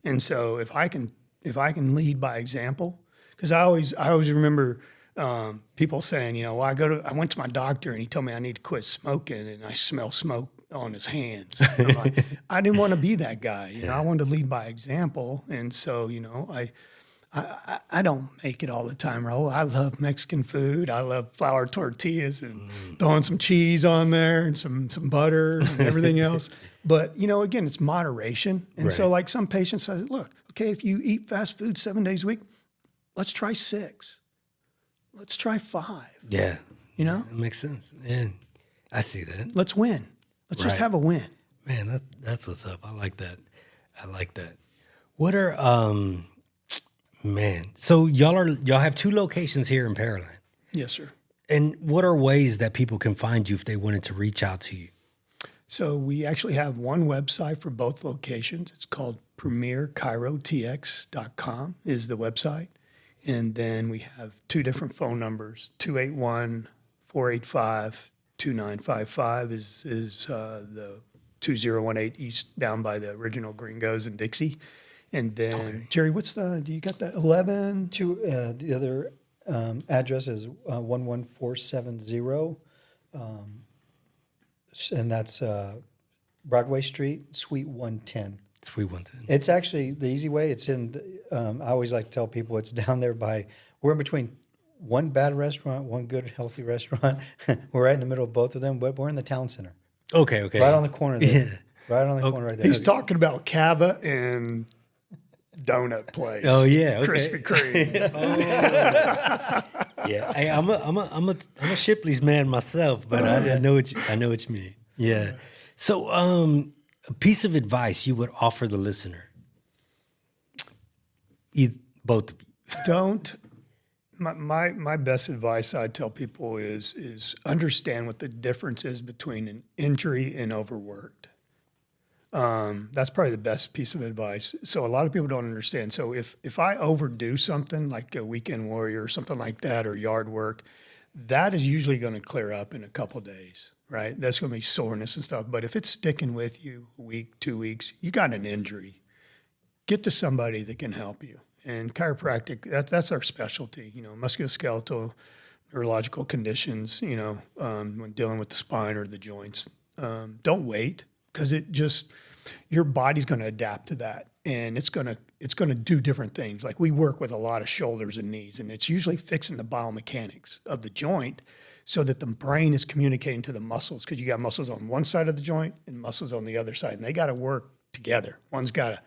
And so if I can lead by example, because I always remember people saying, well, I went to my doctor and he told me I need to quit smoking, and I smell smoke on his hands. And I'm like, I didn't want to be that guy. I wanted to lead by example. And so, I don't make it all the time, Raul. I love Mexican food. I love flour tortillas and throwing some cheese on there and some butter and everything else. But, again, it's moderation. And so like some patients say, look, okay, if you eat fast food 7 days a week, let's try 6. Let's try 5. Yeah. That makes sense. Man, I see that. Let's win. Let's just have a win. Man, that's what's up. I like that. What are, so y'all have 2 locations here in Pearland. Yes, sir. And what are ways that people can find you if they wanted to reach out to you? So we actually have one website for both locations. It's called premierchirotx.com is the website. And then we have 2 different phone numbers. 281-485-2955 is the 2018 East down by the original Gringos in Dixie. And then, Jerry, do you got that 11? The other address is 11470, and that's Broadway Street, Suite 110. Suite 110. It's actually the easy way. It's in, I always like to tell people it's down there we're in between one bad restaurant, one good, healthy restaurant. We're right in the middle of both of them, but we're in the town center. Okay. Right on the corner there. Yeah. Right on the corner right there. He's talking about Cava and donut place. Oh yeah, okay. Krispy Kreme. Yeah, hey, I'm a Shipley's man myself, but I know what you mean. Yeah. So, a piece of advice you would offer the listener, both of you. Don't. My best advice I tell people is understand what the difference is between an injury and overworked. That's probably the best piece of advice. So a lot of people don't understand. So if I overdo something like a weekend warrior or something like that, or yard work, that is usually going to clear up in a couple of days, right? That's going to be soreness and stuff. But if it's sticking with you a week, 2 weeks, you got an injury, get to somebody that can help you. And chiropractic, that's our specialty, musculoskeletal, neurological conditions, when dealing with the spine or the joints. Don't wait, because your body's going to adapt to that, and it's going to do different things. Like we work with a lot of shoulders and knees, and it's usually fixing the biomechanics of the joint so that the brain is communicating to the muscles, because you got muscles on one side of the joint and muscles on the other side, and they got to work together. One's got to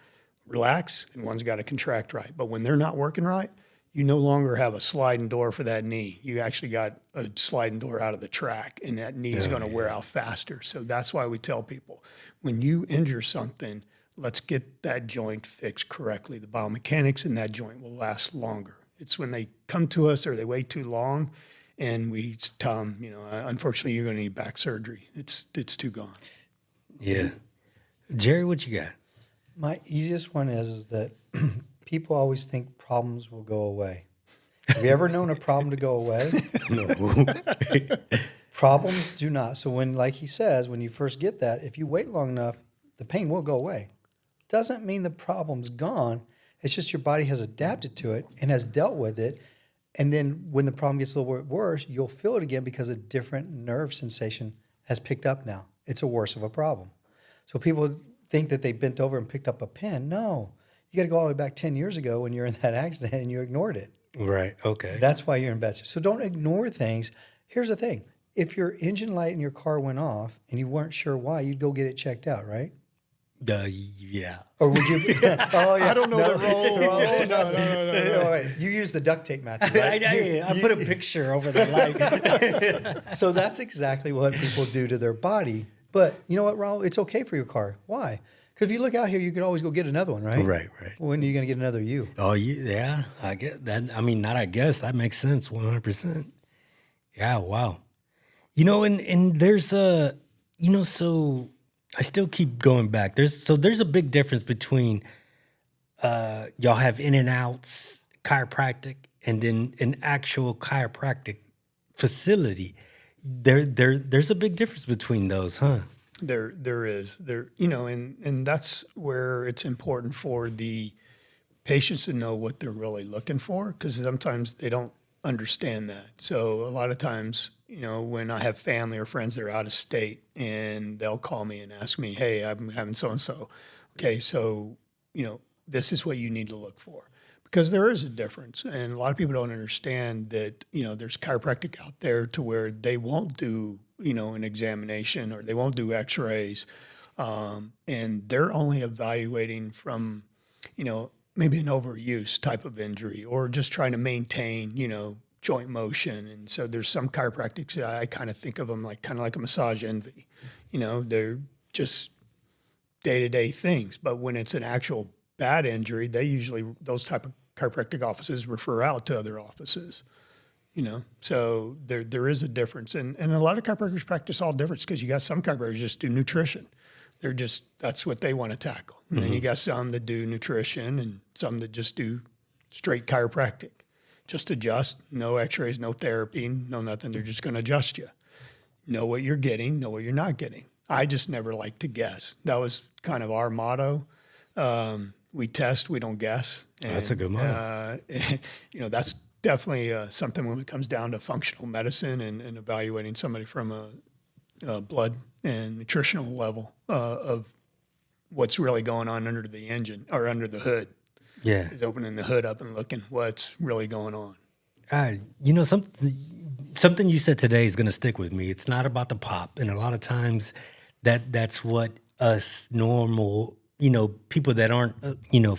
relax and one's got to contract right. But when they're not working right, you no longer have a sliding door for that knee. You actually got a sliding door out of the track, and that knee is going to wear out faster. So that's why we tell people, when you injure something, let's get that joint fixed correctly. The biomechanics in that joint will last longer. It's when they come to us or they wait too long, and we tell them, unfortunately, you're going to need back surgery. It's too gone. Yeah. Jerry, what you got? My easiest one is that people always think problems will go away. Have you ever known a problem to go away? No. Problems do not. So like he says, when you first get that, if you wait long enough, the pain will go away. Doesn't mean the problem's gone. It's just your body has adapted to it and has dealt with it And then when the problem gets a little bit worse, you'll feel it again because a different nerve sensation has picked up now. It's a worse of a problem. So people think that they bent over and picked up a pen. No, you got to go all the way back 10 years ago when you're in that accident and you ignored it. Right. Okay. That's why you're in bad shape. So don't ignore things. Here's the thing. If your engine light in your car went off and you weren't sure why, you'd go get it checked out, right? Yeah. Or would you? Oh, yeah. I don't know the role. No. Wait. You use the duct tape method, right? I put a picture over the light. So that's exactly what people do to their body. But you know what, Raul? It's okay for your car. Why? Because if you look out here, you could always go get another one, right? Right. When are you going to get another you? Oh, yeah. I get that. I mean, not I guess. That makes sense 100%. Yeah, wow. And there's so I still keep going back. There's a big difference between y'all have in and outs chiropractic and then an actual chiropractic facility. There's a big difference between those, huh? There is, and that's where it's important for the patients to know what they're really looking for, because sometimes they don't understand that. So a lot of times, when I have family or friends that are out of state and they'll call me and ask me, hey, I'm having so-and-so. Okay, so, this is what you need to look for. Because there is a difference. And a lot of people don't understand that, there's chiropractic out there to where they won't do, an examination, or they won't do x-rays. And they're only evaluating from, maybe an overuse type of injury, or just trying to maintain, joint motion. And so there's some chiropractics that I kind of think of them kind of like a massage envy. They're just day-to-day things. But when it's an actual bad injury, those type of chiropractic offices refer out to other offices. So there is a difference. And a lot of chiropractors practice all difference, because you got some chiropractors just do nutrition. That's what they want to tackle. And then you got some that do nutrition, and some that just do straight chiropractic. Just adjust, no x-rays, no therapy, no nothing. They're just going to adjust you. Know what you're getting, know what you're not getting. I just never like to guess. That was kind of our motto. We test, we don't guess. And, that's a good motto. That's definitely something when it comes down to functional medicine and evaluating somebody from a blood and nutritional level of what's really going on under the engine or under the hood. Yeah. Is opening the hood up and looking what's really going on. Something you said today is going to stick with me. It's not about the pop. And a lot of times that's what us normal, people that aren't,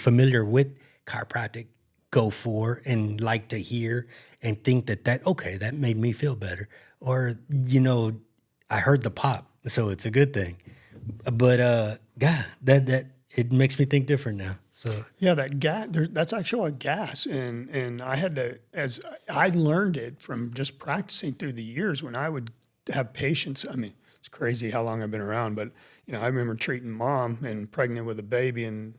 familiar with chiropractic go for and like to hear and think that made me feel better. Or, I heard the pop, so it's a good thing. But, God, that it makes me think different now. So yeah, that gas, that's actually a gas. And I had to, as I learned it from just practicing through the years when I would have patients. I mean, it's crazy how long I've been around, but, I remember treating mom and pregnant with a baby, and,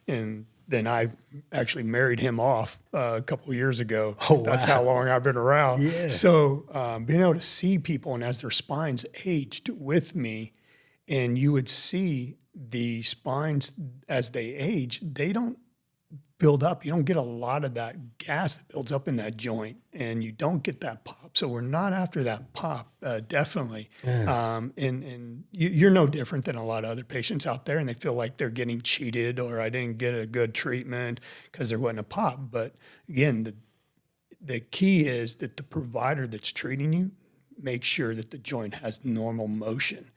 and then I actually married him off a couple of years ago. Oh, wow. That's how long I've been around. Yeah. So being able to see people, and as their spines aged with me, and you would see the spines as they age, they don't build up. You don't get a lot of that gas that builds up in that joint, and you don't get that pop. So we're not after that pop, definitely. Yeah. And you're no different than a lot of other patients out there, and they feel like they're getting cheated, or I didn't get a good treatment because there wasn't a pop. But again, the key is that the provider that's treating you makes sure that the joint has normal motion.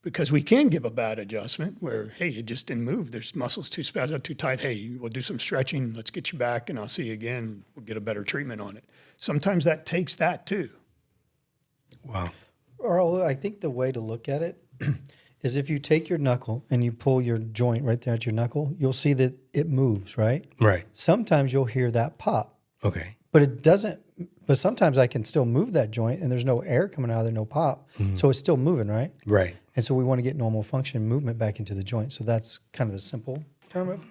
Because we can give a bad adjustment where, hey, it just didn't move. There's muscles too spasmed up, too tight. Hey, we'll do some stretching. Let's get you back, and I'll see you again. We'll get a better treatment on it. Sometimes that takes that too. Wow. Earl, I think the way to look at it is if you take your knuckle and you pull your joint right there at your knuckle, you'll see that it moves, right? Right. Sometimes you'll hear that pop. Okay. But it doesn't. But sometimes I can still move that joint, and there's no air coming out of there, no pop. Mm-hmm. So it's still moving, right? Right. And so we want to get normal function movement back into the joint. So that's kind of the simple term of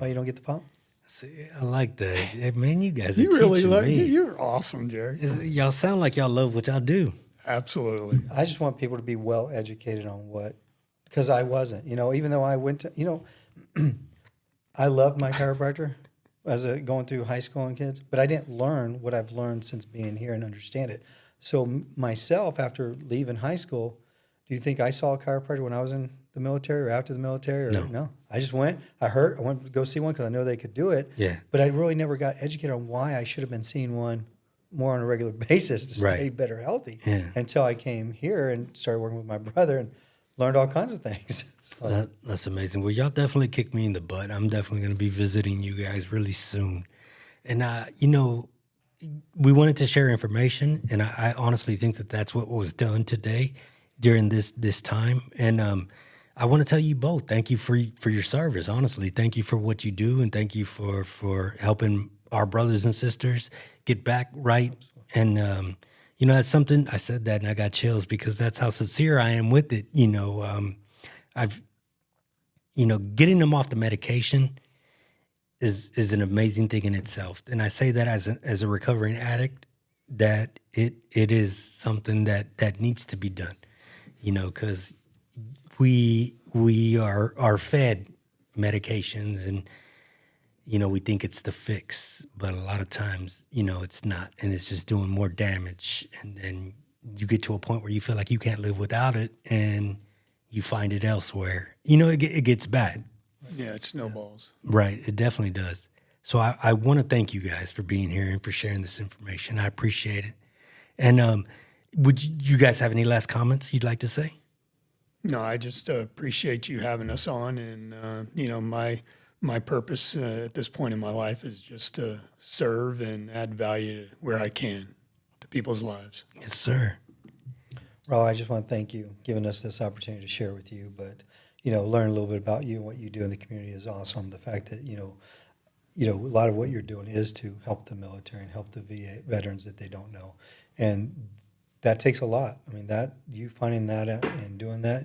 why you don't get the pop. See, I like that. Hey, man, you guys are You really teaching like me. You're awesome, Jerry. Y'all sound like y'all love what y'all do. Absolutely. I just want people to be well educated on because I wasn't, even though I went to, I love my chiropractor, going through high school and kids, but I didn't learn what I've learned since being here and understand it. So myself, after leaving high school, do you think I saw a chiropractor when I was in the military or after the military? Or no. I just went. I went to go see one because I know they could do it. Yeah. But I really never got educated on why I should have been seeing one more on a regular basis to stay better healthy. Yeah. Until I came here and started working with my brother and learned all kinds of things. So, That's amazing. Well, y'all definitely kicked me in the butt. I'm definitely going to be visiting you guys really soon. And, we wanted to share information, and I honestly think that that's what was done today during this time. And I want to tell you both, thank you for your service, honestly. Thank you for what you do, and thank you for helping our brothers and sisters get back right. And, that's something, I said that and I got chills because that's how sincere I am with it. Getting them off the medication is an amazing thing in itself. And I say that as a recovering addict, that it is something that needs to be done, because we are fed medications and, we think it's the fix, but a lot of times, it's not, and it's just doing more damage. And then you get to a point where you feel like you can't live without it, and you find it elsewhere. It gets bad. Yeah, it snowballs. Right, it definitely does. So I want to thank you guys for being here and for sharing this information. I appreciate it. And would you guys have any last comments you'd like to say? No, I just appreciate you having us on. And, my purpose at this point in my life is just to serve and add value where I can to people's lives. Yes, sir. Raul, I just want to thank you giving us this opportunity to share with you. But, learn a little bit about you and what you do in the community is awesome. The fact that, a lot of what you're doing is to help the military and help the VA veterans that they don't know. And that takes a lot. I mean, that you finding that out and doing that,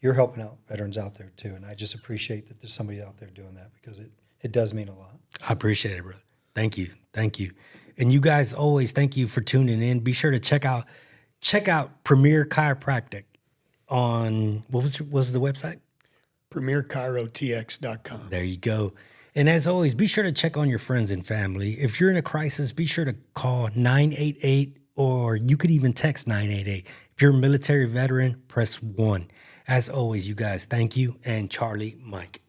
you're helping out veterans out there too. And I just appreciate that there's somebody out there doing that because it does mean a lot. I appreciate it, brother. Thank you. And you guys always, thank you for tuning in. Be sure to check out Premier Chiropractic on, what was the website? PremierChiroTX.com. There you go. And as always, be sure to check on your friends and family. If you're in a crisis, be sure to call 988, or you could even text 988. If you're a military veteran, press 1. As always, you guys, thank you. And Charlie Mike.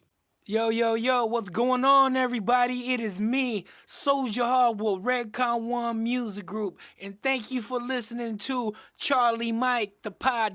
Yo, what's going on, everybody? It is me, Soldier Hardwood, Redcon One Music Group, and thank you for listening to Charlie Mike, the pod.